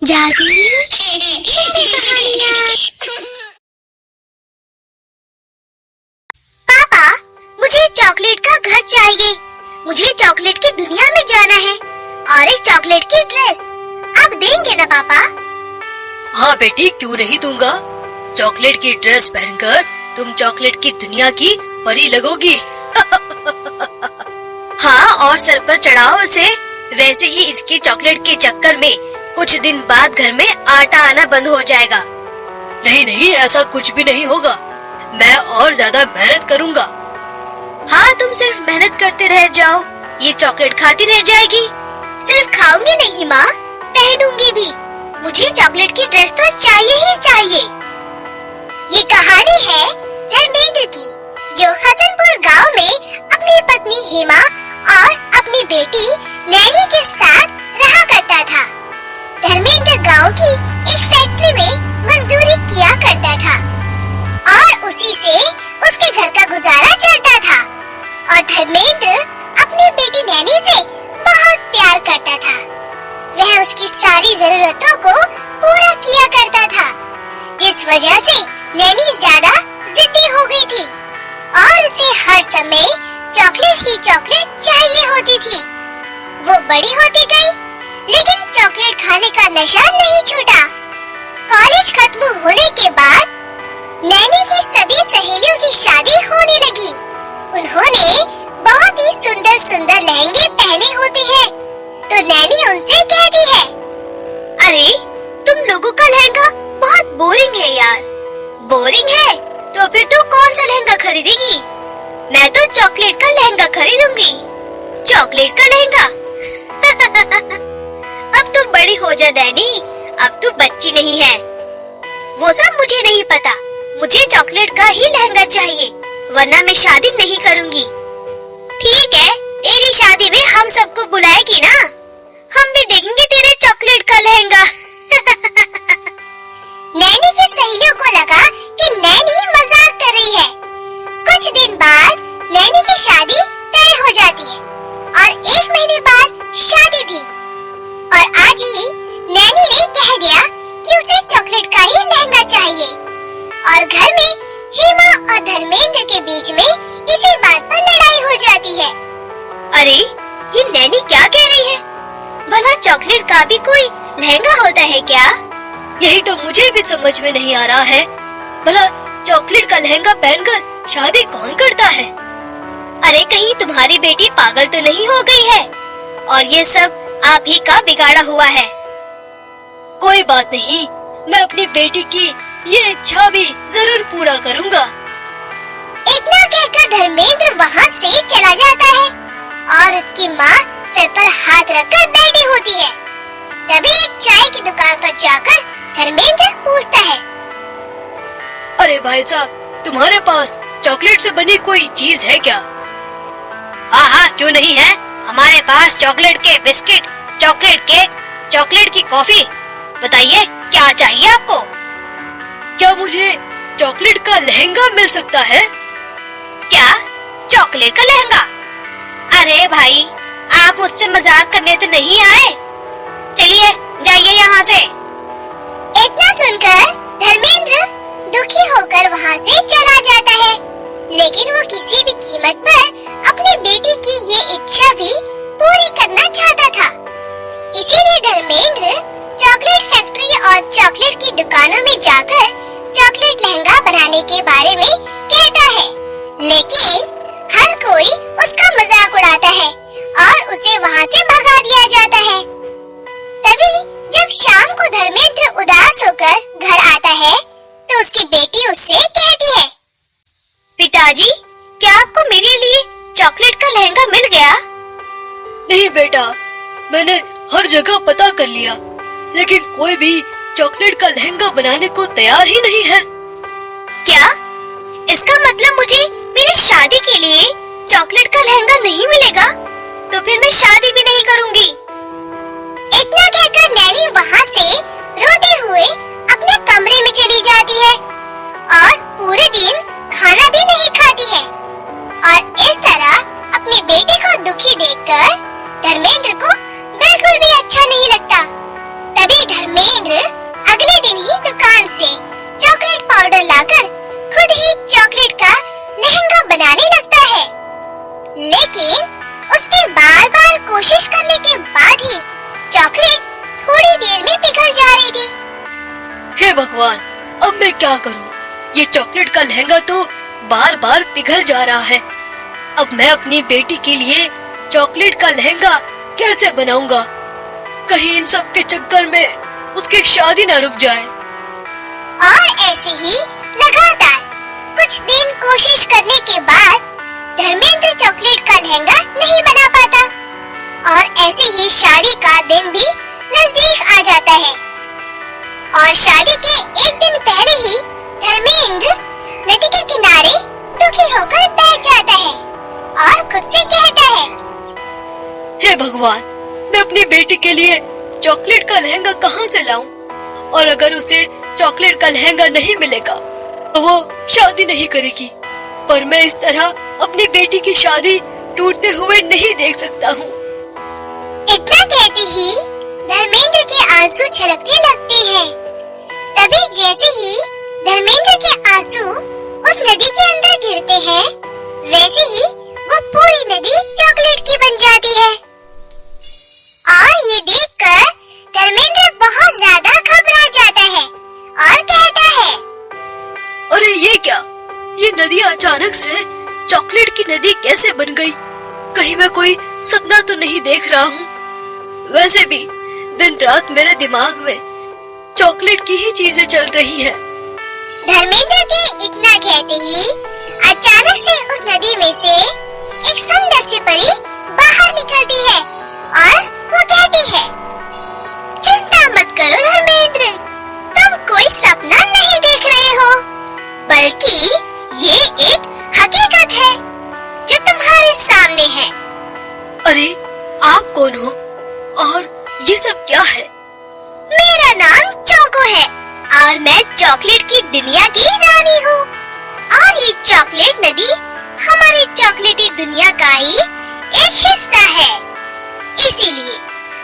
जादू कहानियाँ। पापा, मुझे चॉकलेट का घर चाहिए। मुझे चॉकलेट की दुनिया में जाना है और एक चॉकलेट की ड्रेस। आप देंगे ना पापा? हाँ बेटी, क्यों नहीं दूंगा। चॉकलेट की ड्रेस पहनकर तुम चॉकलेट की दुनिया की परी लगोगी। हाँ, और सर पर चढ़ाओ उसे। वैसे ही इसके चॉकलेट के चक्कर में कुछ दिन बाद घर में आटा आना बंद हो जाएगा। नहीं नहीं, ऐसा कुछ भी नहीं होगा। मैं और ज्यादा मेहनत करूँगा। हाँ, तुम सिर्फ मेहनत करते रह जाओ, ये चॉकलेट खाती रह जाएगी। सिर्फ खाऊंगी नहीं माँ, पहनूंगी भी। मुझे चॉकलेट की ड्रेस तो चाहिए ही चाहिए। ये कहानी है धर्मेंद्र की, जो हसनपुर गांव में अपनी पत्नी हेमा और अपनी बेटी नैनी के साथ रहा करता था। धर्मेंद्र गांव की एक फैक्ट्री में मजदूरी किया करता था और उसी से उसके घर का गुजारा चलता था। और धर्मेंद्र अपनी बेटी नैनी से बहुत प्यार करता था। वह उसकी सारी जरूरतों को पूरा किया करता था, जिस वजह से नैनी ज्यादा जिद्दी हो गई थी और उसे हर समय चॉकलेट ही चॉकलेट चाहिए होती थी। वो बड़ी होती गई, लेकिन चॉकलेट खाने का नशा नहीं छूटा। कॉलेज खत्म होने के बाद नैनी की सभी सहेलियों की शादी होने लगी। उन्होंने बहुत ही सुंदर सुंदर लहंगे पहने होते हैं, तो नैनी उनसे कहती है, अरे तुम लोगों का लहंगा बहुत बोरिंग है यार। बोरिंग है? तो फिर तू कौन सा लहंगा खरीदेगी? मैं तो चॉकलेट का लहंगा खरीदूंगी। चॉकलेट का लहंगा? अब तू बड़ी हो जा नैनी, अब तू बच्ची नहीं है। वो सब मुझे नहीं पता, मुझे चॉकलेट का ही लहंगा चाहिए, वरना मैं शादी नहीं करूंगी। ठीक है, तेरी शादी में हम सबको बुलाएगी ना, हम भी देखेंगे तेरे चॉकलेट का लहंगा। नैनी की सहेलियों को लगा कि नैनी मजाक कर रही है। कुछ दिन बाद नैनी की शादी तय हो जाती है और 1 महीने बाद शादी थी। और आज ही नैनी ने कह दिया कि उसे चॉकलेट का ही लहंगा चाहिए। और घर में हेमा और धर्मेंद्र के बीच में इसी बात पर लड़ाई हो जाती है। अरे ये नैनी क्या कह रही है? भला चॉकलेट का भी कोई लहंगा होता है क्या? यही तो मुझे भी समझ में नहीं आ रहा है। भला चॉकलेट का लहंगा पहनकर शादी कौन करता है? अरे कहीं तुम्हारी बेटी पागल तो नहीं हो गई है और ये सब आप ही का बिगाड़ा हुआ है। कोई बात नहीं, मैं अपनी बेटी की ये इच्छा भी जरूर पूरा करूँगा। इतना कहकर धर्मेंद्र वहाँ से चला जाता है और उसकी माँ सिर पर हाथ रखकर बैठी होती है। तभी एक चाय की दुकान पर जाकर धर्मेंद्र पूछता है, अरे भाई साहब, तुम्हारे पास चॉकलेट से बनी कोई चीज है क्या? हाँ हाँ, क्यों नहीं है। हमारे पास चॉकलेट के बिस्किट, चॉकलेट केक, चॉकलेट की कॉफी। बताइए क्या चाहिए आपको? क्या मुझे चॉकलेट का लहंगा मिल सकता है? क्या चॉकलेट का लहंगा? अरे भाई, आप मुझसे मजाक करने तो नहीं आए। चलिए जाइए यहाँ से। इतना सुनकर धर्मेंद्र दुखी होकर वहाँ से चला जाता है, लेकिन वो किसी भी कीमत पर अपनी बेटी की ये इच्छा भी पूरी करना चाहता था। इसीलिए धर्मेंद्र चॉकलेट फैक्ट्री और चॉकलेट की दुकानों में जाकर चॉकलेट लहंगा बनाने के बारे में कहता है, लेकिन हर कोई उसका मजाक उड़ाता है और उसे वहाँ से भगा दिया जाता है। तभी जब शाम को धर्मेंद्र उदास होकर घर आता है, तो उसकी बेटी उससे कहती है, पिताजी, क्या आपको मेरे लिए चॉकलेट का लहंगा मिल गया? नहीं बेटा, मैंने हर जगह पता कर लिया, लेकिन कोई भी चॉकलेट का लहंगा बनाने को तैयार ही नहीं है। क्या? इसका मतलब मुझे मेरी शादी के लिए चॉकलेट का लहंगा नहीं मिलेगा? तो फिर मैं शादी भी नहीं करूंगी। इतना कहकर नैनी वहाँ से रोते हुए अपने कमरे में चली जाती है और पूरे दिन खाना भी नहीं खाती है। और इस तरह अपनी बेटी को दुखी देखकर धर्मेंद्र को बिल्कुल भी अच्छा नहीं लगता। तभी धर्मेंद्र धर्मेंद्र अगले दिन ही दुकान से चॉकलेट पाउडर लाकर खुद ही चॉकलेट का लहंगा बनाने लगता है। लेकिन उसके बार बार कोशिश करने के बाद ही चॉकलेट थोड़ी देर में पिघल जा रही थी। हे भगवान, अब मैं क्या करूं? ये चॉकलेट का लहंगा तो बार बार पिघल जा रहा है। अब मैं अपनी बेटी के लिए चॉकलेट का लहंगा कैसे बनाऊंगा? कहीं इन सब के चक्कर में उसकी शादी ना रुक जाए। और ऐसे ही लगातार कुछ दिन कोशिश करने के बाद धर्मेंद्र चॉकलेट का लहंगा नहीं बना पाता और ऐसे ही शादी का दिन भी नजदीक आ जाता है। और शादी के एक दिन पहले ही धर्मेंद्र नदी के किनारे दुखी होकर बैठ जाता है और खुद से कहता है, हे भगवान, मैं अपनी बेटी के लिए चॉकलेट का लहंगा कहाँ से लाऊं? और अगर उसे चॉकलेट का लहंगा नहीं मिलेगा तो वो शादी नहीं करेगी। पर मैं इस तरह अपनी बेटी की शादी टूटते हुए नहीं देख सकता हूँ। इतना कहते ही धर्मेंद्र के आंसू छलकने लगते हैं। तभी जैसे ही धर्मेंद्र के आंसू उस नदी के अंदर गिरते हैं, वैसे ही वो पूरी नदी चॉकलेट की बन जाती है। और ये देखकर धर्मेंद्र बहुत ज्यादा घबरा जाता है और कहता है, अरे ये क्या? ये नदी अचानक से चॉकलेट की नदी कैसे बन गई? कहीं मैं कोई सपना तो नहीं देख रहा हूँ? वैसे भी दिन रात मेरे दिमाग में चॉकलेट की ही चीजें चल रही हैं। धर्मेंद्र के इतना कहते ही अचानक से उस नदी में से एक सुंदर सी परी बाहर निकलती है और वो कहती है, चिंता मत करो धर्मेंद्र, तुम कोई सपना नहीं देख रहे हो, बल्कि ये एक हकीकत है जो तुम्हारे सामने है। अरे आप कौन हो और ये सब क्या है? मेरा नाम चोको है और मैं चॉकलेट की दुनिया की रानी हूँ। और ये चॉकलेट नदी हमारी चॉकलेटी दुनिया का ही एक हिस्सा है। इसीलिए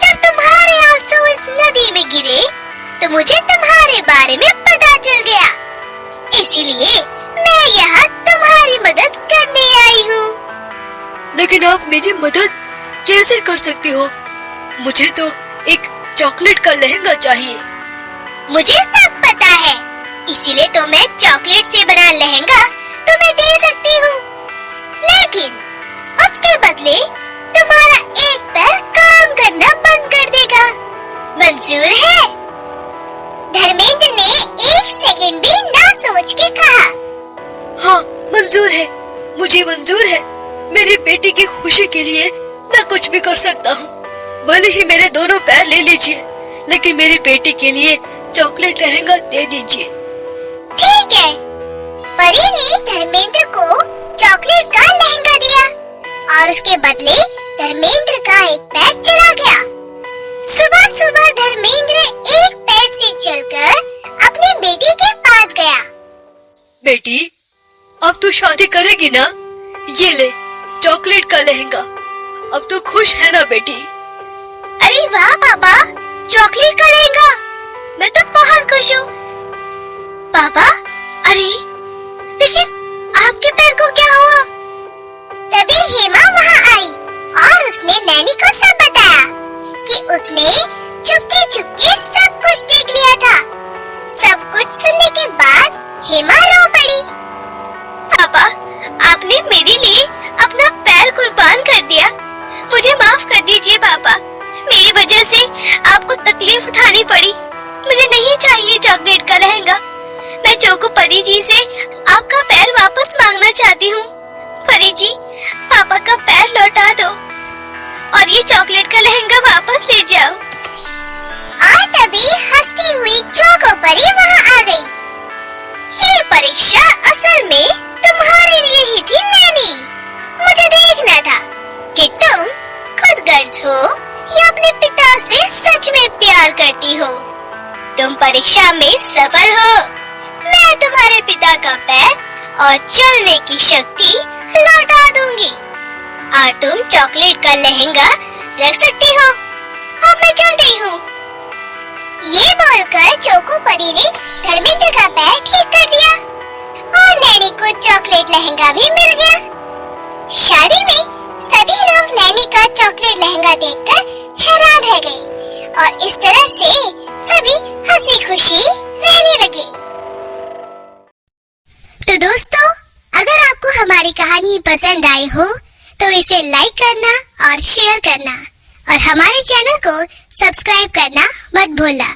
जब तुम्हारे आंसू इस नदी में गिरे तो मुझे तुम्हारे बारे में पता चल गया। इसीलिए मैं यहाँ तुम्हारी मदद करने आई हूँ। लेकिन आप मेरी मदद कैसे कर सकती हो? मुझे तो एक चॉकलेट का लहंगा चाहिए। मुझे सब पता है, इसीलिए तो मैं चॉकलेट से बना लहंगा तुम्हें दे सकती हूँ। लेकिन उसके बदले तुम्हारा एक पैर काम करना बंद कर देगा। मंजूर है? धर्मेंद्र ने एक सेकंड भी ना सोच के कहा। हाँ, मंजूर है, मुझे मंजूर है। मेरी बेटी की खुशी के लिए मैं कुछ भी कर सकता हूँ। भले ही मेरे दोनों पैर ले लीजिए, लेकिन मेरी बेटी के लिए चॉकलेट लहंगा दे दीजिए। ठीक है। परी ने धर्मेंद्र को चॉकलेट का लहंगा दिया और उसके बदले धर्मेंद्र का एक पैर चला गया। सुबह सुबह धर्मेंद्र एक पैर से चलकर अपनी बेटी के पास गया। बेटी, अब तू शादी करेगी ना? ये ले चॉकलेट का लहंगा। अब तू खुश है ना बेटी? अरे वाह पापा, चॉकलेट का लहंगा, मैं तो बहुत खुश हूँ। पापा, अरे लेकिन आपके पैर को क्या हुआ? तभी हेमा वहाँ आई और उसने नैनी को सब बताया कि उसने चुपके चुपके सब कुछ देख लिया था। सब कुछ सुनने के बाद हेमा रो पड़ी। पापा, आपने मेरे लिए अपना पैर कुर्बान कर दिया। मुझे माफ कर दीजिए पापा, मेरी वजह से आपको तकलीफ उठानी पड़ी। मुझे नहीं चाहिए चॉकलेट का लहंगा। मैं चोको परी जी से आपका पैर वापस मांगना चाहती हूँ। परी जी, पापा का पैर लौटा दो और ये चॉकलेट का लहंगा वापस ले जाओ। और तभी हंसती हुई चोको परी वहाँ आ गई। ये परीक्षा असल में तुम्हारे लिए ही थी नैनी। मुझे देखना था कि तुम खुद गर्ज हो या अपने पिता से सच में प्यार करती हो। तुम परीक्षा में सफल हो। मैं तुम्हारे पिता का पैर और चलने की शक्ति लौटा दूंगी और तुम चॉकलेट का लहंगा रख सकती हो। अब मैं चल गई हूँ। ये बोलकर चोको परी ने धर्मेंद्र का पैर ठीक कर दिया और नैनी को चॉकलेट लहंगा भी मिल गया। शादी में सभी लोग नैनी का चॉकलेट लहंगा देखकर हैरान रह गए और इस तरह से सभी हंसी खुशी रहने लगे। तो दोस्तों, अगर आपको हमारी कहानी पसंद आई हो तो इसे लाइक करना और शेयर करना और हमारे चैनल को सब्सक्राइब करना मत भूलना।